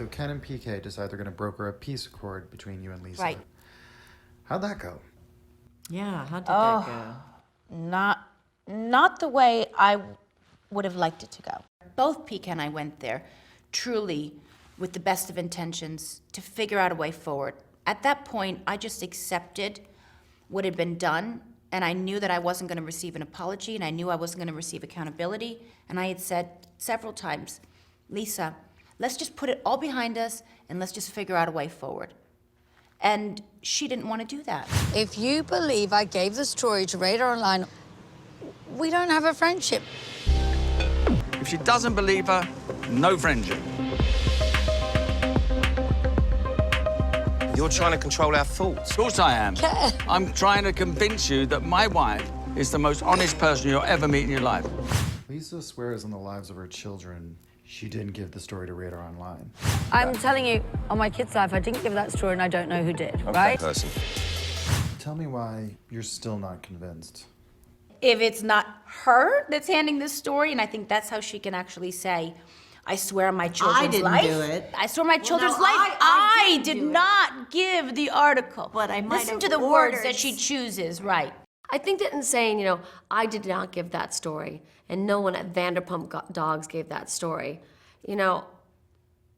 So Ken and PK decide they're going to broker a peace accord between you and Lisa. Right. How'd that go? Yeah, how did that go? Not the way I would have liked it to go. Both PK and I went there truly with the best of intentions to figure out a way forward. At that point, I just accepted what had been done, and I knew that I wasn't going to receive an apology, and I knew I wasn't going to receive accountability. And I had said several times, Lisa, let's just put it all behind us, and let's just figure out a way forward. And she didn't want to do that. If you believe I gave the story to Radar Online, we don't have a friendship. If she doesn't believe her, no friendship. You're trying to control our thoughts. Of course I am. I'm trying to convince you that my wife is the most honest person you'll ever meet in your life. Lisa swears on the lives of her children she didn't give the story to Radar Online. I'm telling you, on my kid's life, I didn't give that story and I don't know who did, right? Person. Tell me why you're still not convinced. If it's not her that's handing this story, and I think that's how she can actually say, I swear on my children's life. I didn't do it. I swear on my children's no, life. I I did not give the article. But I might Listen have to the ordered. words that she chooses, right. I think that in saying, you know, I did not give that story, and no one at Vanderpump Dogs gave that story, you know,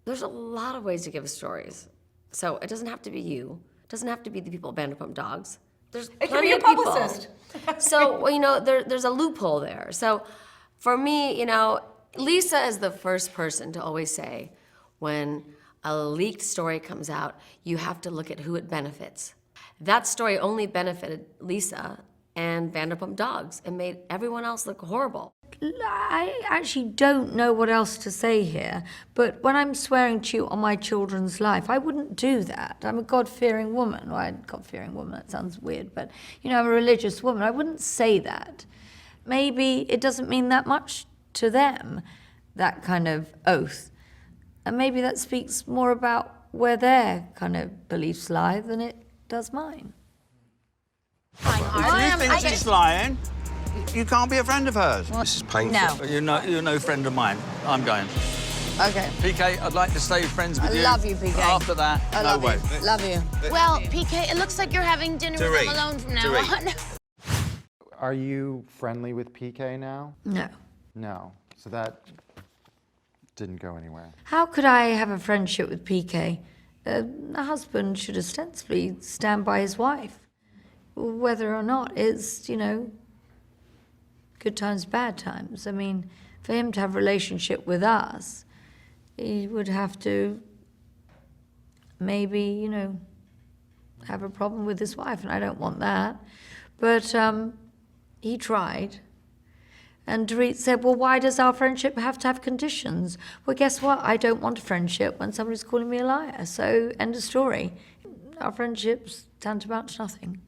there's a lot of ways to give stories. So it doesn't have to be you. It doesn't have to be the people at Vanderpump Dogs. There's plenty of people. So, well, you know, there's a loophole there. So for me, you know, Lisa is the first person to always say, when a leaked story comes out, you have to look at who it benefits. That story only benefited Lisa and Vanderpump Dogs. It made everyone else look horrible. I actually don't know what else to say here, but when I'm swearing to you on my children's life, I wouldn't do that. I'm a God-fearing woman. Well, I'm a God-fearing woman, that sounds weird, but, you know, I'm a religious woman. I wouldn't say that. Maybe it doesn't mean that much to them, that kind of oath. And maybe that speaks more about where their kind of beliefs lie than it does mine. If you think she's lying, you can't be a friend of hers. This is painful. No. You're no friend of mine. I'm going. Okay. PK, I'd like to stay friends with you. I love you, PK. After that, I no love way. you. Love you. Well, PK, it looks like you're having dinner with Dorit, them alone from now Dorit. on. Are you friendly with PK now? No. No. So that didn't go anywhere. How could I have a friendship with PK? A husband should ostensibly stand by his wife. Whether or not it's, you know, good times, bad times. I mean, for him to have a relationship with us, he would have to maybe, you know, have a problem with his wife, and I don't want that. But he tried. And Dorit said, well, why does our friendship have to have conditions? Well, guess what? I don't want a friendship when somebody's calling me a liar. So, end of story. Our friendship's tantamount to nothing.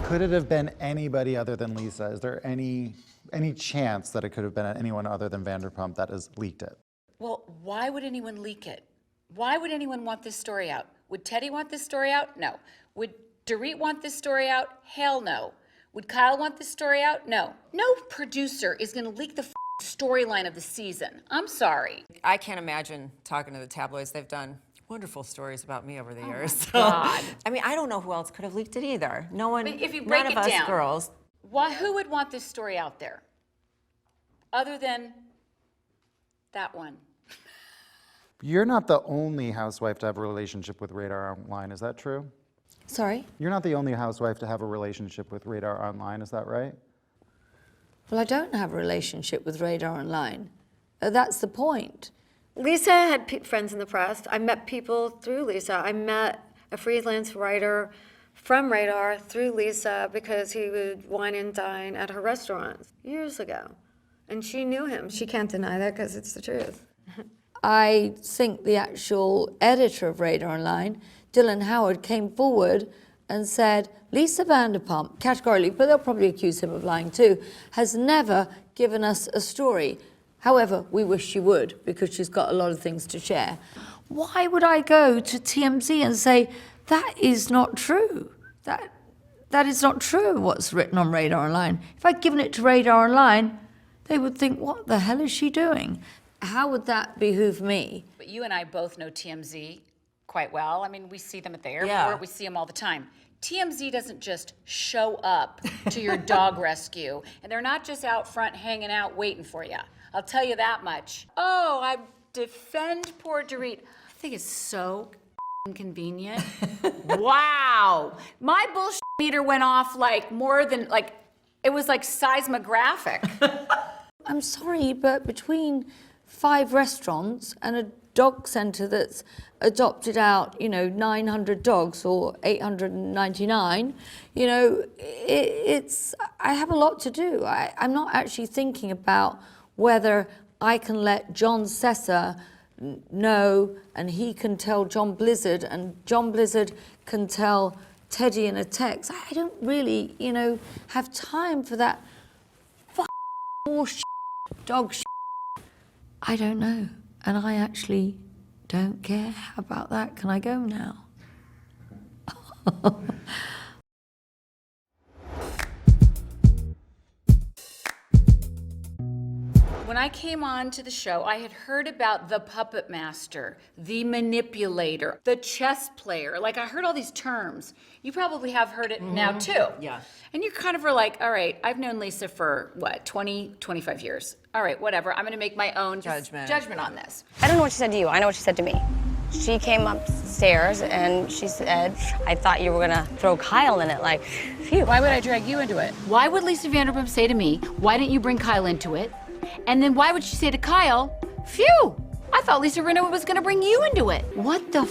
Could it have been anybody other than Lisa? Is there any chance that it could have been anyone other than Vanderpump that has leaked it? Well, why would anyone leak it? Why would anyone want this story out? Would Teddi want this story out? No. Would Dorit want this story out? Hell no. Would Kyle want this story out? No. No producer is going to leak the storyline of the season. I'm sorry. I can't imagine talking to the tabloids. They've done wonderful stories about me over the years. So, God. I mean, I don't know who else could have leaked it either. No one, But if you break none it of us down, girls. Who would want this story out there? Other than that one. You're not the only housewife to have a relationship with Radar Online, is that true? Sorry? You're not the only housewife to have a relationship with Radar Online, is that right? Well, I don't have a relationship with Radar Online. That's the point. Lisa had friends in the press. I met people through Lisa. I met a freelance writer from Radar through Lisa because he would wine and dine at her restaurants years ago. And she knew him. She can't deny that because it's the truth. I think the actual editor of Radar Online, Dylan Howard, came forward and said, Lisa Vanderpump, categorically, but they'll probably accuse him of lying too, has never given us a story. However, we wish she would, because she's got a lot of things to share. Why would I go to TMZ and say, that is not true? That is not true, what's written on Radar Online. If I'd given it to Radar Online, they would think, what the hell is she doing? How would that behoove me? But you and I both know TMZ quite well. I mean, we see them at the airport. Yeah. We see them all the time. TMZ doesn't just show up to your dog rescue, and they're not just out front hanging out waiting for you. I'll tell you that much. Oh, I defend poor Dorit. I think it's so inconvenient. Wow. My bullshit meter went off like more than, like, it was like seismographic. I'm sorry, but between 5 restaurants and a dog centre that's adopted out, 900 dogs or 899, I have a lot to do. I'm not actually thinking about whether I can let John Sessa know and he can tell John Blizzard and John Blizzard can tell Teddy in a text. I don't really, have time for that horse dog I don't know. And I actually don't care. How about that? Can I go now? When I came on to the show, I had heard about the puppet master, the manipulator, the chess player. Like, I heard all these terms. You probably have heard it now, too. Yeah. And you kind of were like, all right, I've known Lisa for, 25 years. All right, whatever. I'm going to make my own judgment on this. I don't know what she said to you. I know what she said to me. She came upstairs and she said, I thought you were gonna throw Kyle in it, like, phew. Why would I drag you into it? Why would Lisa Vanderpump say to me, why didn't you bring Kyle into it? And then why would she say to Kyle, phew, I thought Lisa Rinna was gonna bring you into it. What the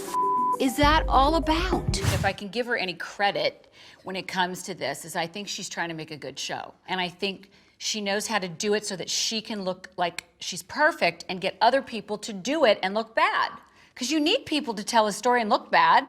is that all about? If I can give her any credit when it comes to this, is I think she's trying to make a good show. And I think she knows how to do it so that she can look like she's perfect and get other people to do it and look bad. Because you need people to tell a story and look bad.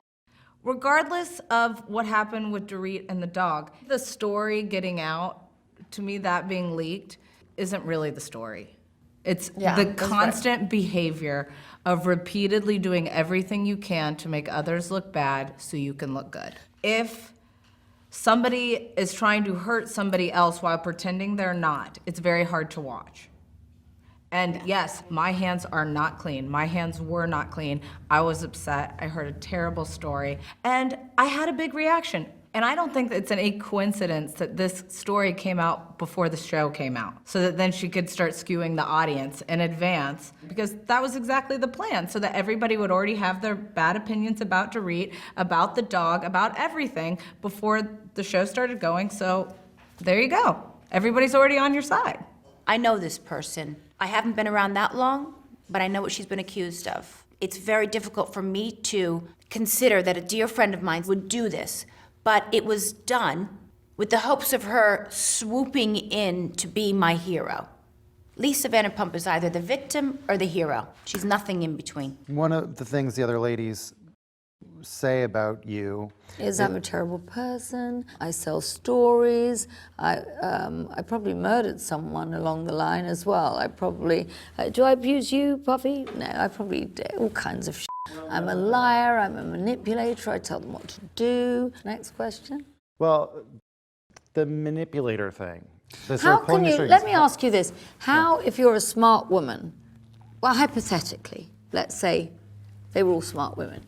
Regardless of what happened with Dorit and the dog, the story getting out, to me, that being leaked, isn't really the story. It's the constant behavior of repeatedly doing everything you can to make others look bad so you can look good. If somebody is trying to hurt somebody else while pretending they're not, it's very hard to watch. And yes, my hands are not clean. My hands were not clean. I was upset. I heard a terrible story. And I had a big reaction. And I don't think that it's any coincidence that this story came out before the show came out, so that then she could start skewing the audience in advance, because that was exactly the plan, so that everybody would already have their bad opinions about Dorit, about the dog, about everything before the show started going. So there you go. Everybody's already on your side. I know this person. I haven't been around that long, but I know what she's been accused of. It's very difficult for me to consider that a dear friend of mine would do this, but it was done with the hopes of her swooping in to be my hero. Lisa Vanderpump is either the victim or the hero. She's nothing in between. One of the things the other ladies say about you is I'm a terrible person. I sell stories. I probably murdered someone along the line as well. I probably do I abuse you, Puffy? No, I probably do all kinds of shit. I'm a liar. I'm a manipulator. I tell them what to do. Next question. Well, the manipulator thing. How can you? Let me ask you this: how, if you're a smart woman, well, hypothetically, let's say they were all smart women.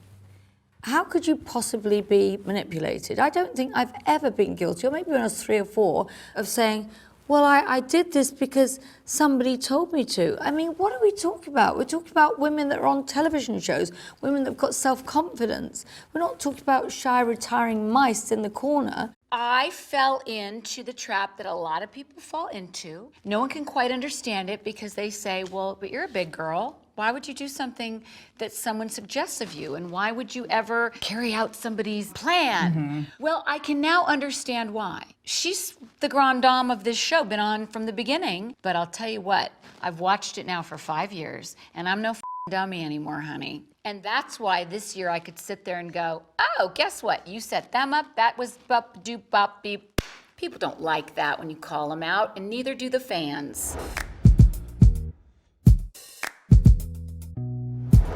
How could you possibly be manipulated? I don't think I've ever been guilty, or maybe when I was 3 or 4, of saying, well, I did this because somebody told me to. I mean, what are we talking about? We're talking about women that are on television shows, women that have got self-confidence. We're not talking about shy, retiring mice in the corner. I fell into the trap that a lot of people fall into. No one can quite understand it because they say, well, but you're a big girl. Why would you do something that someone suggests of you? And why would you ever carry out somebody's plan? Mm-hmm. Well, I can now understand why. She's the grande dame of this show, been on from the beginning. But I'll tell you what, I've watched it now for 5 years, and I'm no dummy anymore, honey. And that's why this year I could sit there and go, oh, guess what? You set them up. That was bop, doop, bop, beep. People don't like that when you call them out, and neither do the fans.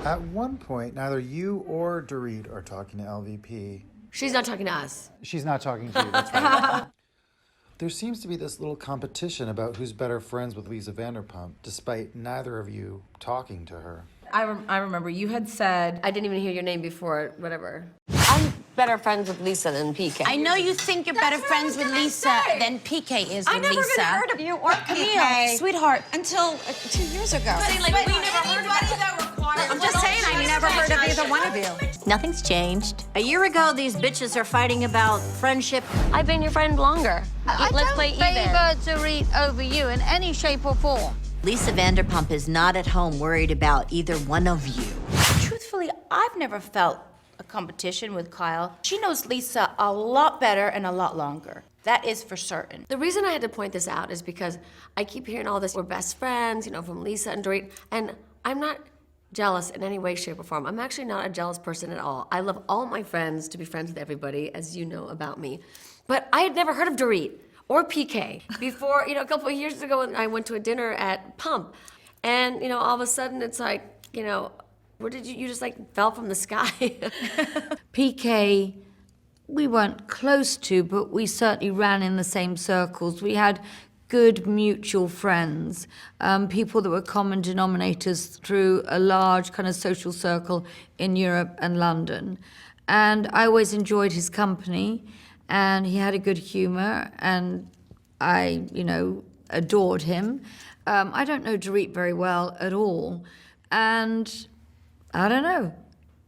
At one point, neither you or Dorit are talking to LVP. She's not talking to us. She's not talking to you, that's right. There seems to be this little competition about who's better friends with Lisa Vanderpump, despite neither of you talking to her. I remember you had said, I didn't even hear your name before, whatever. I'm better friends with Lisa than PK. I know you think you're better friends with Lisa than PK is with Lisa. I never even heard of you or Camille, PK sweetheart. until 2 years ago. I'm I'm just saying, I never heard of either one of you. Nothing's changed. A year ago, these bitches are fighting about friendship. I've been your friend longer. Let's play even. I don't favor Dorit over you in any shape or form. Lisa Vanderpump is not at home worried about either one of you. Truthfully, I've never felt a competition with Kyle. She knows Lisa a lot better and a lot longer. That is for certain. The reason I had to point this out is because I keep hearing all this, we're best friends, you know, from Lisa and Dorit, and I'm not jealous in any way, shape, or form. I'm actually not a jealous person at all. I love all my friends to be friends with everybody, as you know about me. But I had never heard of Dorit or PK before, you know, a couple of years ago when I went to a dinner at Pump. And, you know, all of a sudden it's like, you know, where did you just like fell from the sky? PK, we weren't close to, but we certainly ran in the same circles. We had good mutual friends, people that were common denominators through a large kind of social circle in Europe and London. And I always enjoyed his company, and he had a good humor, and I, you know, adored him. I don't know Dorit very well at all, and I don't know.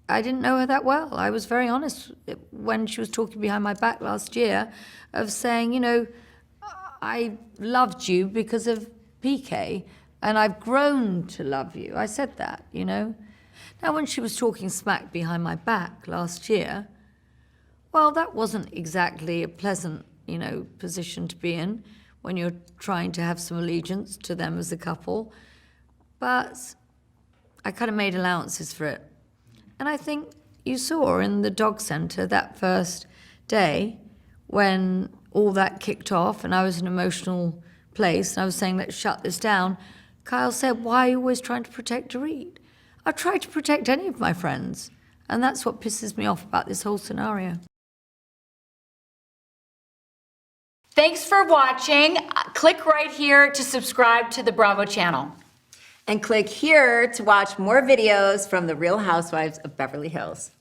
I didn't know her that well. I was very honest when she was talking behind my back last year of saying, you know, I loved you because of PK, and I've grown to love you. I said that, you know. Now, when she was talking smack behind my back last year, well, that wasn't exactly a pleasant, you know, position to be in when you're trying to have some allegiance to them as a couple. But I kind of made allowances for it. And I think you saw in the dog centre that first day when all that kicked off and I was in an emotional place and I was saying, let's shut this down, Kyle said, why are you always trying to protect Dorit? I try to protect any of my friends. And that's what pisses me off about this whole scenario. Thanks for watching. Click right here to subscribe to the Bravo channel. And click here to watch more videos from the Real Housewives of Beverly Hills.